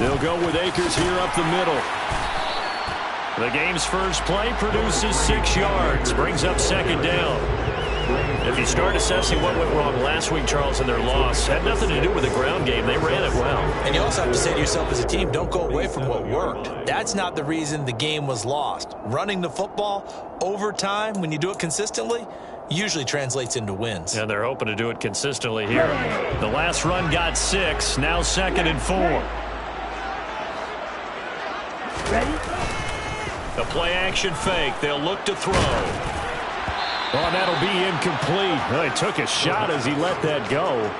They'll go with Akers here up the middle. The game's first play produces 6 yards, brings up second down. If you start assessing what went wrong last week, Charles, in their loss, had nothing to do with the ground game. They ran it well. And you also have to say to yourself as a team, don't go away from what worked. That's not the reason the game was lost. Running the football over time, when you do it consistently, usually translates into wins. And they're hoping to do it consistently here. The last run got 6, now 2nd and 4. Ready? A play-action fake. They'll look to throw. Oh, that'll be incomplete. Well, he took a shot as he let that go.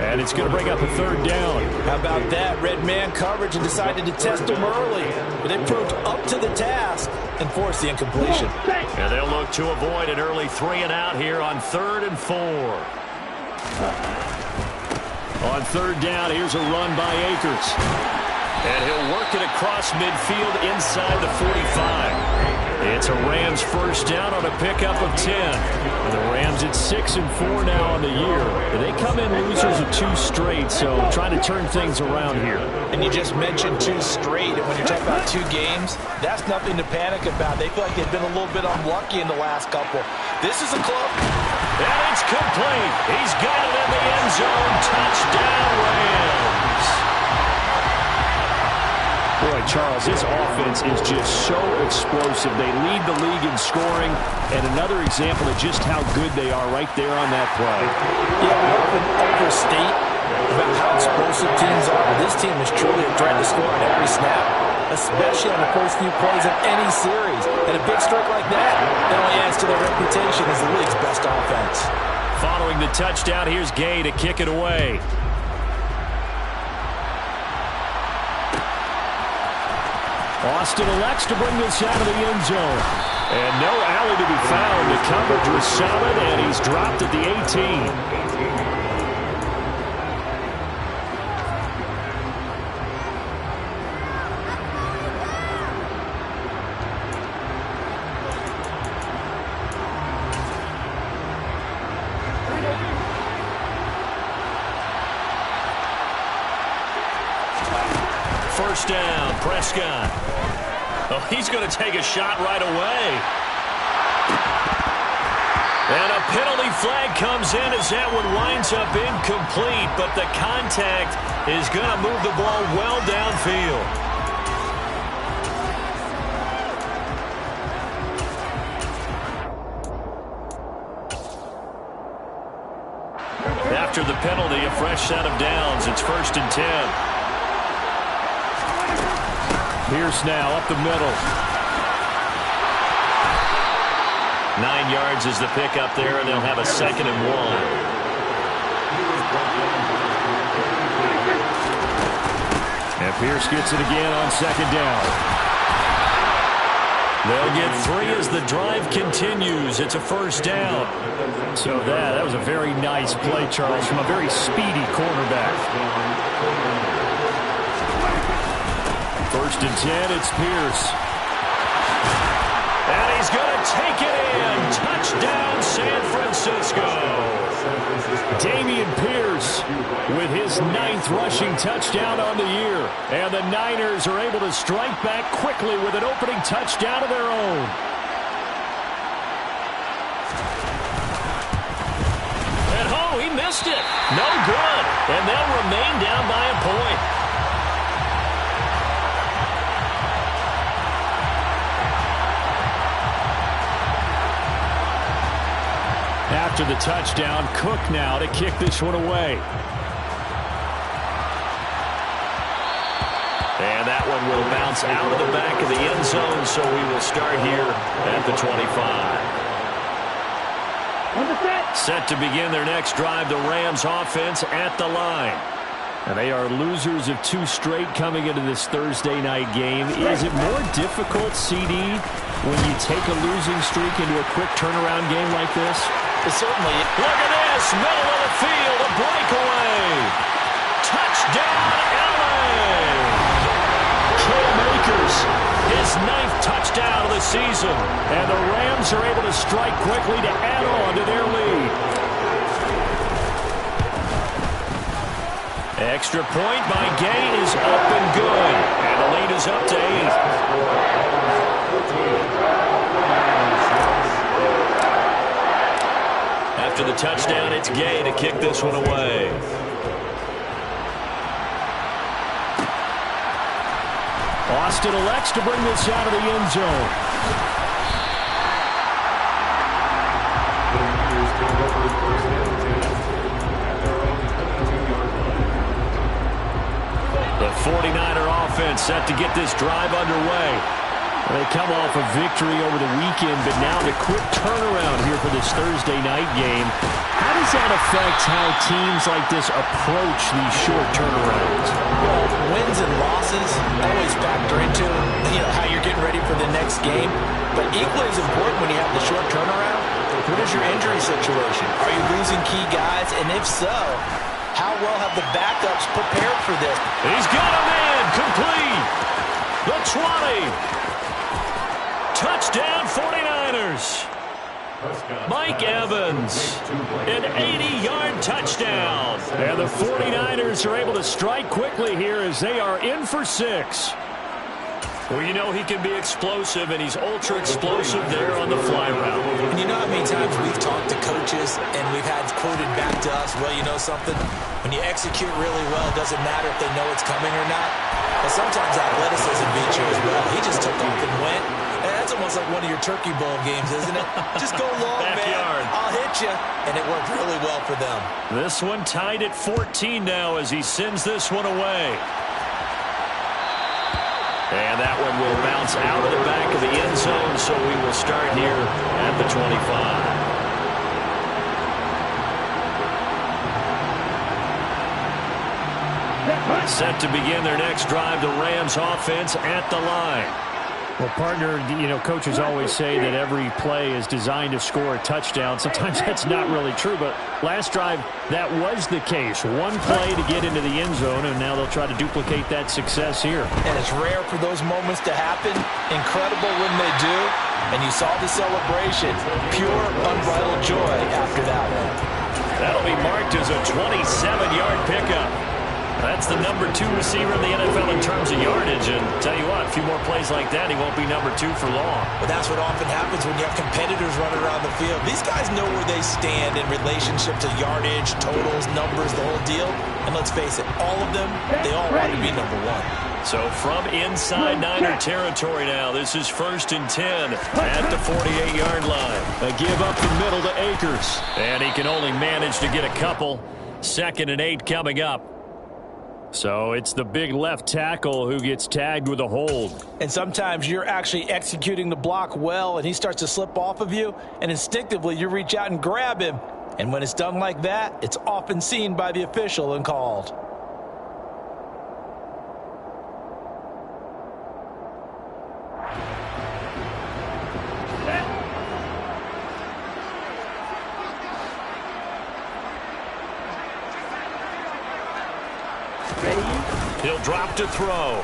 And it's going to bring up a 3rd down. How about that? Red man coverage and decided to test him early. But it proved up to the task and forced the incompletion. And they'll look to avoid an early 3 and out here on 3rd and 4. On 3rd down, here's a run by Akers. And he'll work it across midfield inside the 45. It's a Rams first down on a pickup of 10. And the Rams at 6 and 4 now on the year. They come in losers of 2 straight, so trying to turn things around here. And you just mentioned 2 straight, and when you're talking about 2 games, that's nothing to panic about. They feel like they've been a little bit unlucky in the last couple. This is a club. And it's complete. He's got it in the end zone. Touchdown, Rams. Boy, Charles, this offense is just so explosive. They lead the league in scoring, and another example of just how good they are right there on that play. Yeah, we often overstate about how explosive teams are, but this team is truly a threat to score on every snap, especially on the first few plays of any series. And a big strike like that only adds to their reputation as the league's best offense. Following the touchdown, here's Gay to kick it away. Austin elects to bring this out of the end zone. And no alley to be found. The coverage was solid, and he's dropped at the 18. First down, Prescott. Oh, he's going to take a shot right away. And a penalty flag comes in as that one winds up incomplete, but the contact is going to move the ball well downfield. After the penalty, a fresh set of downs. It's 1st and 10. Pierce now up the middle. 9 yards is the pickup there, and they'll have a 2nd and 1. And Pierce gets it again on 2nd down. They'll get 3 as the drive continues. It's a 1st down. So that was a very nice play, Charles, from a very speedy quarterback. 1st and 10, it's Pierce. And he's going to take it in. Touchdown, San Francisco. Dameon Pierce with his 9th rushing touchdown on the year. And the Niners are able to strike back quickly with an opening touchdown of their own. And oh, he missed it. No good. And they'll remain down by a point. After the touchdown, Cook now to kick this one away. And that one will bounce out of the back of the end zone, so we will start here at the 25. Set to begin their next drive, the Rams offense at the line. And they are losers of 2 straight coming into this Thursday night game. Is it more difficult, CD, when you take a losing streak into a quick turnaround game like this? Certainly. Look at this, middle of the field, a breakaway. Touchdown, LA. Cam Akers, his 9th touchdown of the season. And the Rams are able to strike quickly to add on to their lead. Extra point by Gay is up and good. And the lead is up to 8. After the touchdown, it's Gay to kick this one away. Austin elects to bring this out of the end zone. The 49er offense set to get this drive underway. They come off a victory over the weekend, but now the quick turnaround here for this Thursday night game. How does that affect how teams like this approach these short turnarounds? Well, wins and losses always factor into how you're getting ready for the next game. But equally as important when you have the short turnaround, what is your injury situation? Are you losing key guys? And if so, how well have the backups prepared for this? He's got a man complete. The 20. Touchdown 49ers. Mike Evans, an 80-yard touchdown. And the 49ers are able to strike quickly here as they are in for 6. Well, you know he can be explosive, and he's ultra-explosive there on the fly route. And you know how many times we've talked to coaches and we've had quoted back to us, well, you know something? When you execute really well, it doesn't matter if they know it's coming or not. But sometimes athleticism beats you as well. He just took off and went. And that's almost like one of your Turkey Bowl games, isn't it? Just go long, man. I'll hit you. And it worked really well for them. This one tied at 14 now as he sends this one away. And that one will bounce out of the back of the end zone, so we will start here at the 25. Set to begin their next drive, the Rams offense at the line. Well, partner, coaches always say that every play is designed to score a touchdown. Sometimes that's not really true, but last drive, that was the case. One play to get into the end zone, and now they'll try to duplicate that success here. And it's rare for those moments to happen. Incredible when they do. And you saw the celebration. Pure, unbridled joy after that one. That'll be marked as a 27-yard pickup. That's the number 2 receiver in the NFL in terms of yardage. And tell you what, a few more plays like that, he won't be number 2 for long. But that's what often happens when you have competitors running around the field. These guys know where they stand in relationship to yardage, totals, numbers, the whole deal. And let's face it, all of them, they all want to be number 1. So from inside Niner territory now, this is 1st and 10 at the 48-yard line. A give up the middle to Akers. And he can only manage to get a couple. 2nd and 8 coming up. So it's the big left tackle who gets tagged with a hold. And sometimes you're actually executing the block well, and he starts to slip off of you, and instinctively you reach out and grab him. And when it's done like that, it's often seen by the official and called. He'll drop to throw.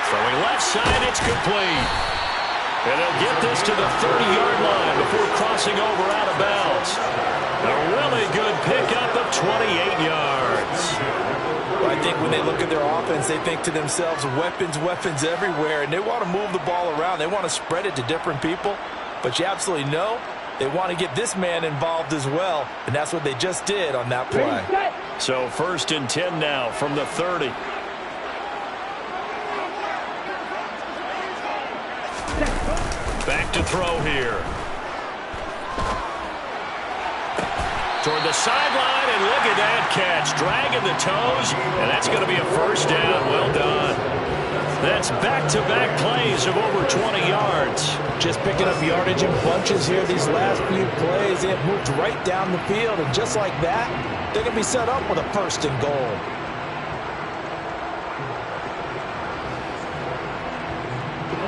Throwing left side, it's complete. And they'll get this to the 30-yard line before crossing over out of bounds. A really good pickup of 28 yards. Well, I think when they look at their offense, they think to themselves, weapons, weapons everywhere, and they want to move the ball around. They want to spread it to different people. But you absolutely know they want to get this man involved as well, and that's what they just did on that play. So 1st and 10 now from the 30. Back to throw here. Toward the sideline, and look at that catch. Dragging the toes, and that's going to be a 1st down. Well done. That's back-to-back plays of over 20 yards. Just picking up yardage in bunches here these last few plays. They have moved right down the field, and just like that, they're going to be set up with a 1st and goal.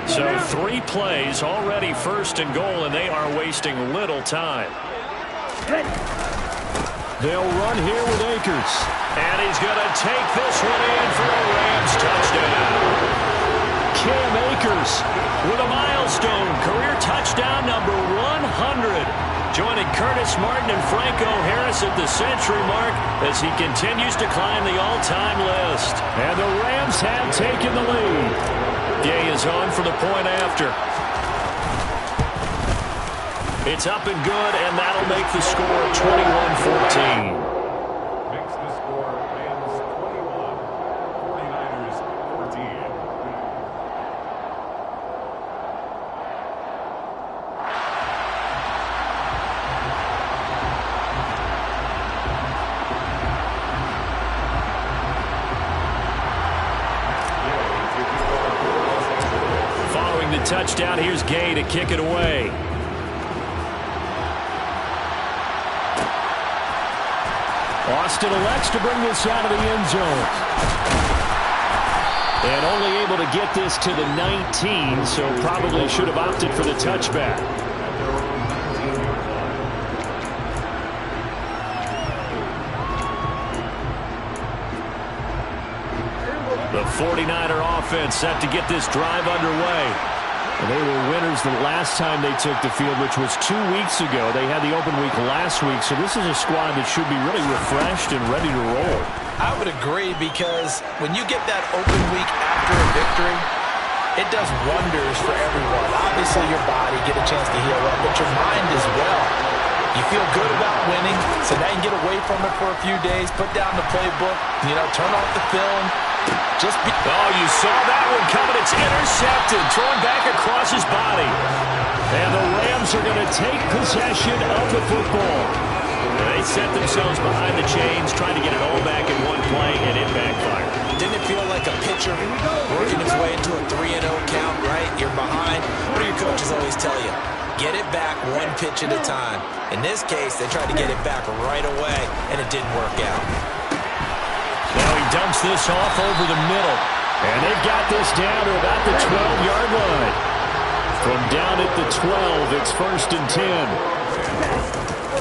So 3 plays, already 1st and goal, and they are wasting little time. They'll run here with Akers. And he's going to take this one in for a Rams touchdown. Cam Akers with a milestone career touchdown number 100 100. Joining Curtis Martin and Franco Harris at the century mark as he continues to climb the all-time list. And the Rams have taken the lead. Gay is on for the point after. It's up and good, and that'll make the score 21-14. Makes the score Rams 21, 49ers 14. Following the touchdown, here's Gay to kick it away. Austin elects to bring this out of the end zone. And only able to get this to the 19, so probably should have opted for the touchback. The 49er offense set to get this drive underway. And they were winners the last time they took the field, which was 2 weeks ago. They had the open week last week, so this is a squad that should be really refreshed and ready to roll. I would agree, because when you get that open week after a victory, it does wonders for everyone. Obviously, your body get a chance to heal up, but your mind as well. You feel good about winning, so now you can get away from it for a few days, put down the playbook, turn off the film. Oh, you saw that one coming. It's intercepted, thrown back across his body. And the Rams are going to take possession of the football. They set themselves behind the chains, trying to get it all back in one play, and it backfired. Didn't it feel like a pitcher working his way into a 3-0 count, right? You're behind. What do your coaches always tell you? Get it back one pitch at a time. In this case, they tried to get it back right away, and it didn't work out. Now he dumps this off over the middle. And they've got this down to about the 12-yard line. From down at the 12, it's 1st and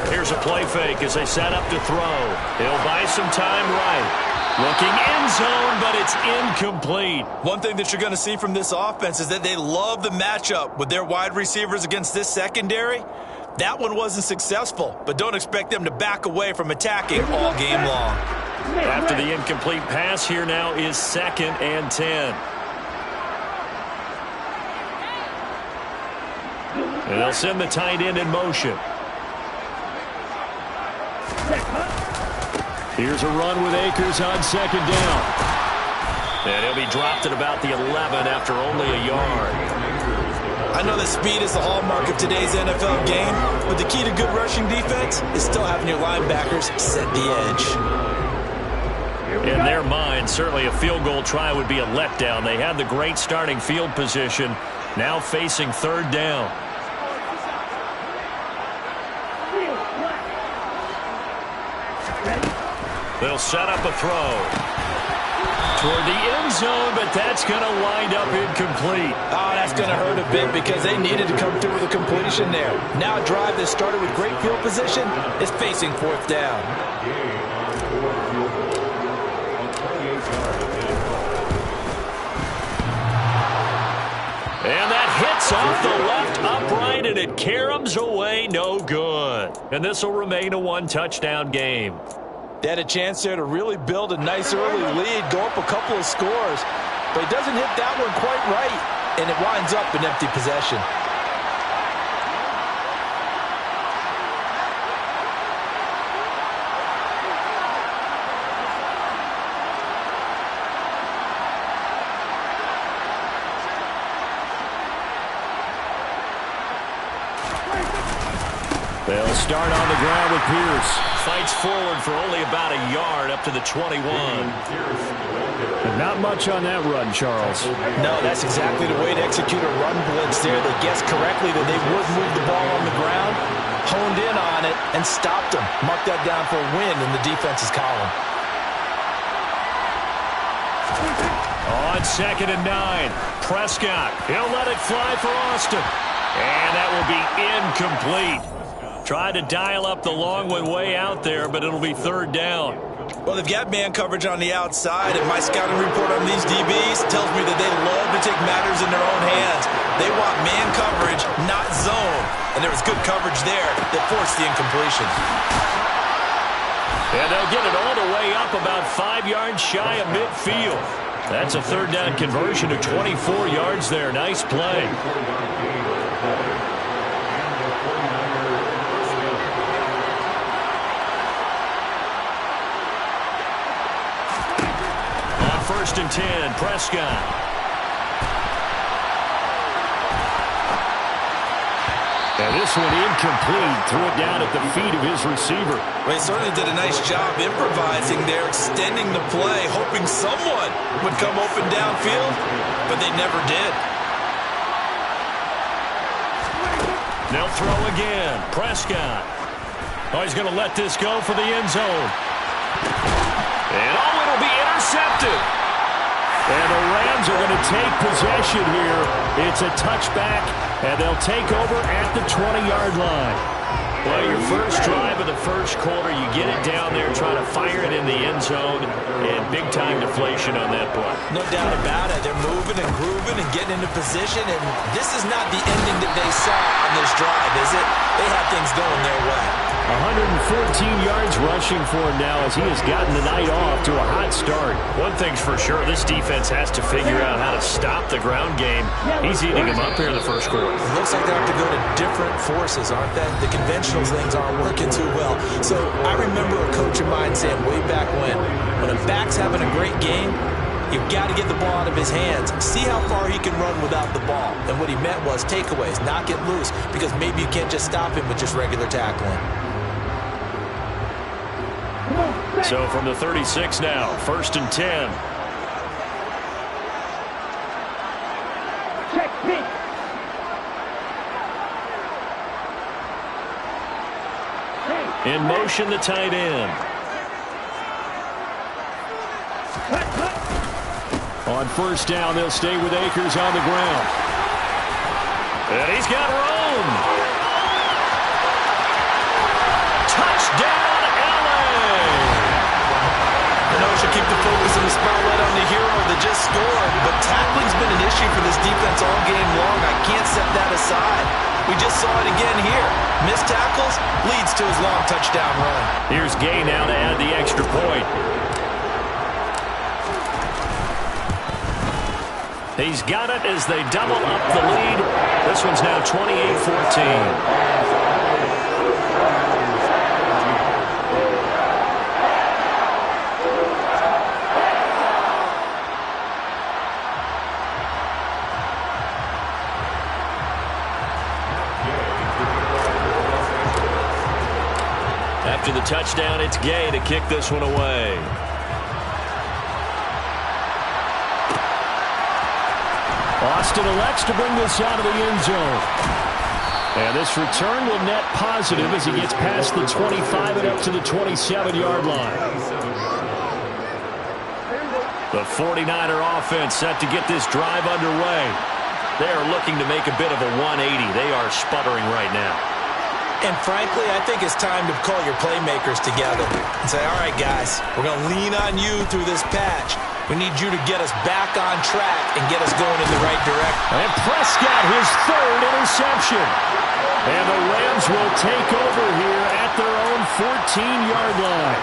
10. Here's a play fake as they set up to throw. He'll buy some time right. Looking end zone, but it's incomplete. One thing that you're going to see from this offense is that they love the matchup with their wide receivers against this secondary. That one wasn't successful, but don't expect them to back away from attacking all game long. After the incomplete pass, here now is 2nd and 10. And they'll send the tight end in motion. Here's a run with Akers on 2nd down. And he'll be dropped at about the 11 after only a yard. I know that speed is the hallmark of today's NFL game, but the key to good rushing defense is still having your linebackers set the edge. In their mind, certainly a field goal try would be a letdown. They had the great starting field position, now facing 3rd down. They'll set up a throw toward the end zone, but that's going to wind up incomplete. Oh, that's going to hurt a bit because they needed to come through with a completion there. Now a drive that started with great field position is facing 4th down. And that hits off the left upright, and it caroms away, no good. And this will remain a 1-touchdown game. They had a chance there to really build a nice early lead, go up a couple of scores, but he doesn't hit that one quite right, and it winds up an empty possession. They'll start on the ground with Pierce. Fights forward for only about a yard up to the 21. And not much on that run, Charles. No, that's exactly the way to execute a run blitz there. They guessed correctly that they would move the ball on the ground, honed in on it, and stopped them. Mark that down for a win in the defense's column. On 2nd and 9, Prescott. He'll let it fly for Austin. And that will be incomplete. Tried to dial up the long one way out there, but it'll be 3rd down. Well, they've got man coverage on the outside, and my scouting report on these DBs tells me that they love to take matters in their own hands. They want man coverage, not zone. and there was good coverage there that forced the incompletion. And they'll get it all the way up about 5 yards shy of midfield. That's a third down conversion of 24 yards there. Nice play. On 1st and 10, Prescott. And this one incomplete. Threw it down at the feet of his receiver. Well, he certainly did a nice job improvising there, extending the play, hoping someone would come open downfield, but they never did. They'll throw again. Prescott. Oh, he's going to let this go for the end zone. And it'll be intercepted. And the Rams are going to take possession here. It's a touchback, and they'll take over at the 20-yard line. Well, your first drive of the first quarter, you get it down there, try to fire it in the end zone, and big-time deflation on that play. No doubt about it. They're moving and grooving and getting into position, and this is not the ending that they saw on this drive, is it? They had things going their way. 114 yards rushing for him now as he has gotten the night off to a hot start. One thing's for sure, this defense has to figure out how to stop the ground game. He's eating him up here in the first quarter. It looks like they have to go to different forces, aren't they? The conventional things aren't working too well. So I remember a coach of mine saying way back when a back's having a great game, you've got to get the ball out of his hands. See how far he can run without the ball. And what he meant was takeaways, knock it loose, because maybe you can't just stop him with just regular tackling. So from the 36 now, 1st and 10. In motion, the tight end. On 1st down, they'll stay with Akers on the ground. And he's got room. Touchdown! Should keep the focus and the spotlight on the hero that just scored, but tackling's been an issue for this defense all game long. I can't set that aside. We just saw it again here. Missed tackles leads to his long touchdown run. Here's Gay now to add the extra point. He's got it as they double up the lead. This one's now 28-14. After the touchdown, it's Gay to kick this one away. Austin elects to bring this out of the end zone. And this return will net positive as he gets past the 25 and up to the 27-yard line. The 49er offense set to get this drive underway. They are looking to make a bit of a 180. They are sputtering right now. And frankly, I think it's time to call your playmakers together and say, all right, guys, we're going to lean on you through this patch. We need you to get us back on track and get us going in the right direction. And Prescott, his 3rd interception. And the Rams will take over here at their own 14-yard line.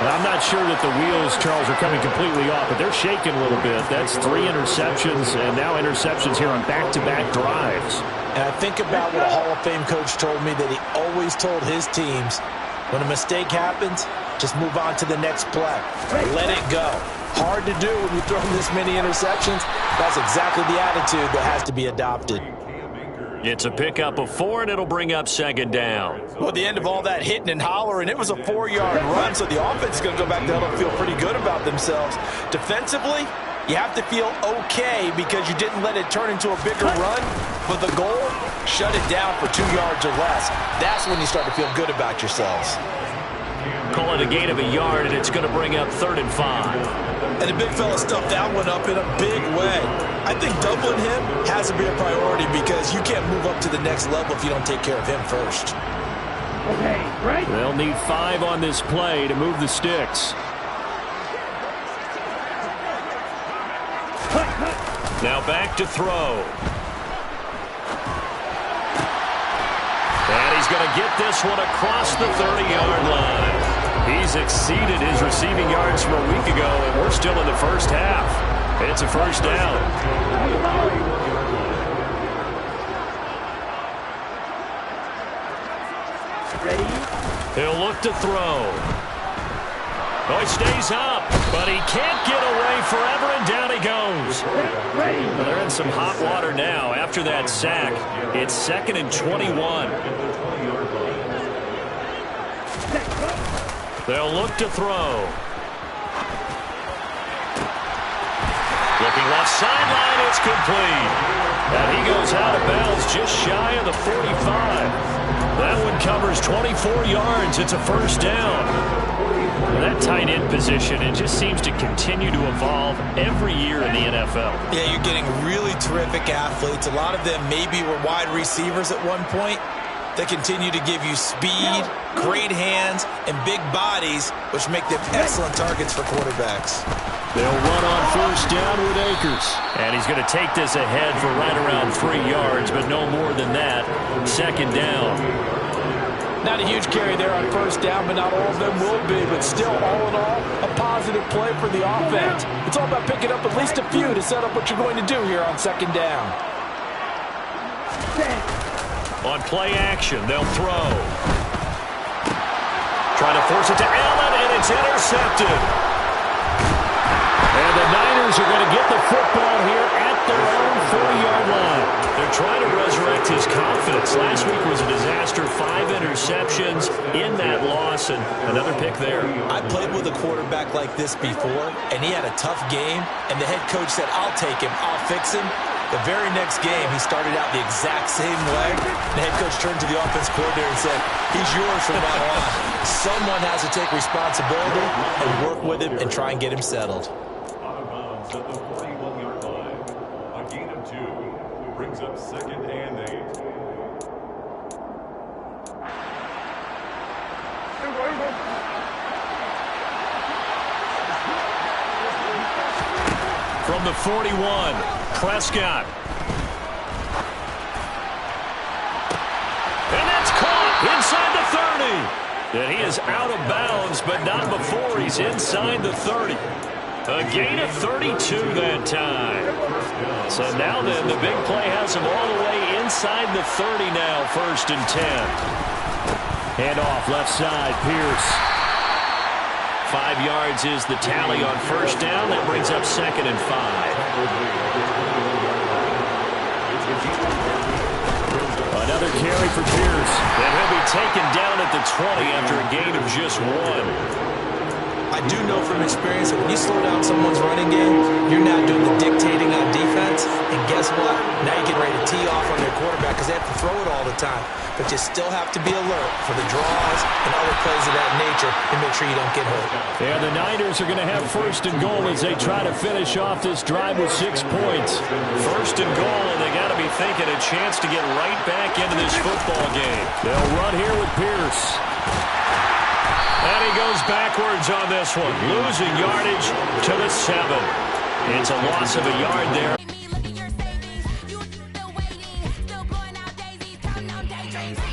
And I'm not sure that the wheels, Charles, are coming completely off, but they're shaking a little bit. That's 3 interceptions, and now interceptions here on back-to-back drives. And I think about what a Hall of Fame coach told me that he always told his teams, when a mistake happens, just move on to the next play. Let it go. Hard to do when you throw this many interceptions. That's exactly the attitude that has to be adopted. It's a pickup of 4, and it'll bring up 2nd down. Well, at the end of all that hitting and hollering, it was a 4-yard run, so the offense is going to go back there and feel pretty good about themselves. Defensively, you have to feel okay because you didn't let it turn into a bigger run, but the goal, shut it down for 2 yards or less. That's when you start to feel good about yourselves. Call it a gain of a yard, and it's going to bring up 3rd and 5. And the big fella stuffed that one up in a big way. I think doubling him has to be a priority because you can't move up to the next level if you don't take care of him first. Okay, right. They'll need 5 on this play to move the sticks. Now back to throw. going to get this one across the 30-yard line. He's exceeded his receiving yards from a week ago, and we're still in the first half. It's a first down. He'll look to throw. Oh, he stays up, but he can't get away forever, and down he goes. Well, they're in some hot water now after that sack. It's 2nd and 21. They'll look to throw. Looking left sideline, it's complete. And he goes out of bounds just shy of the 45. That one covers 24 yards. It's a first down. That tight end position, it just seems to continue to evolve every year in the NFL. Yeah, you're getting really terrific athletes. A lot of them maybe were wide receivers at one point. They continue to give you speed, great hands, and big bodies, which make them excellent targets for quarterbacks. They'll run on first down with Akers. And he's going to take this ahead for right around 3 yards, but no more than that. 2nd down. Not a huge carry there on first down, but not all of them will be. But still, all in all, a positive play for the offense. It's all about picking up at least a few to set up what you're going to do here on 2nd down. On play action, they'll throw. Trying to force it to Allen, and it's intercepted. And the Niners are going to get the football here at their own 40-yard line. They're trying to resurrect his confidence. Last week was a disaster. 5 interceptions in that loss, and another pick there. I played with a quarterback like this before, and he had a tough game, and the head coach said, I'll take him, I'll fix him. The very next game, he started out the exact same way. The head coach turned to the offense coordinator and said, he's yours from now on. Someone has to take responsibility and work with him and try and get him settled. Out of bounds at the 41-yard line. A gain of 2 brings up 2nd and 8. From the 41, Prescott. And that's caught inside the 30. And he is out of bounds, but not before he's inside the 30. A gain of 32 that time. So now then, the big play has him all the way inside the 30 now, 1st and 10. Hand off left side, Pierce. 5 yards is the tally on first down. That brings up 2nd and 5. Another carry for Pierce. And he'll be taken down at the 20 after a gain of just 1. I do know from experience that when you slow down someone's running game, you're now doing the dictating on defense. And guess what? Now you get ready to tee off on their quarterback because they have to throw it all the time. But you still have to be alert for the draws and other plays of that nature and make sure you don't get hurt. Yeah, the Niners are going to have 1st and goal as they try to finish off this drive with 6 points. 1st and goal, and they got to be thinking a chance to get right back into this football game. They'll run here with Pierce. And he goes backwards on this one, losing yardage to the 7. It's a loss of a yard there.